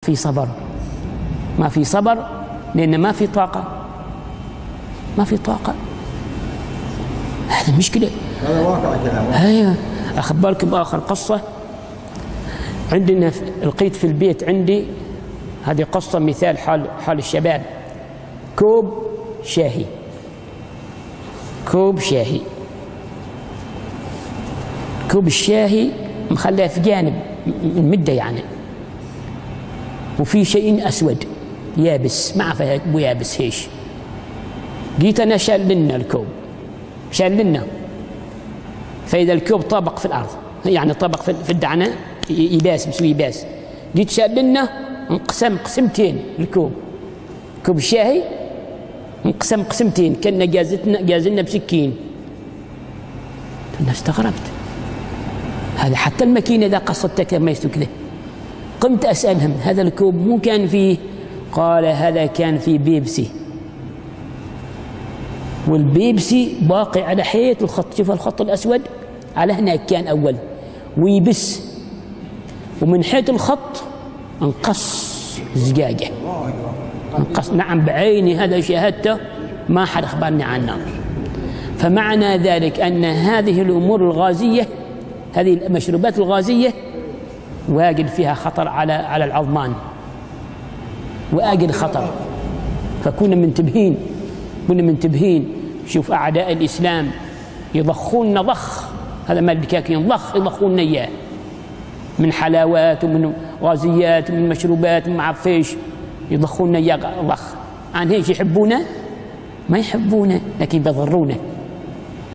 في صبر، ما في صبر لأن ما في طاقة، ما في طاقة. هذه مشكلة. هذا واقع كلام. أيوة. أخبركم بآخر قصة. عندنا لقيت في البيت عندي، هذه قصة مثال حال الشباب، كوب شاهي، كوب شاهي، كوب الشاهي مخليه في جانب من مدة يعني، وفي شيء أسود يابس، ما أعرف أبو يابس هيش. جيت أنا شال لنا الكوب، شال لنا، فإذا الكوب طابق في الأرض، يعني طابق في الدعنة يباس، مسوي يباس. جيت شال لنا انقسم قسمتين الكوب، كوب الشاهي انقسم قسمتين، كنا جازلنا بسكين. أنا استغربت، هذا حتى الماكينة إذا قصدتك ما يستوي كذا. قمت أسألهم هذا الكوب مو كان فيه؟ قال هذا كان فيه بيبسي، والبيبسي باقي على حيط الخط، شوف الخط الأسود على هناك كان أول ويبس، ومن حيط الخط انقص زجاجة، انقص. نعم بعيني هذا شاهدته، ما حد أخبرني عنه. فمعنى ذلك أن هذه الأمور الغازية، هذه المشروبات الغازية واجد فيها خطر على العظمان، واجد خطر. فكنا منتبهين، كنا منتبهين. شوف أعداء الإسلام يضخون ضخ، هذا ما الدكاكين ضخ يضخون إياه من حلاوات ومن غازيات ومن مشروبات ومن عفيش، يضخون إياه ضخ. عن هيش يحبونه؟ ما يحبونه، لكن بيضرونه.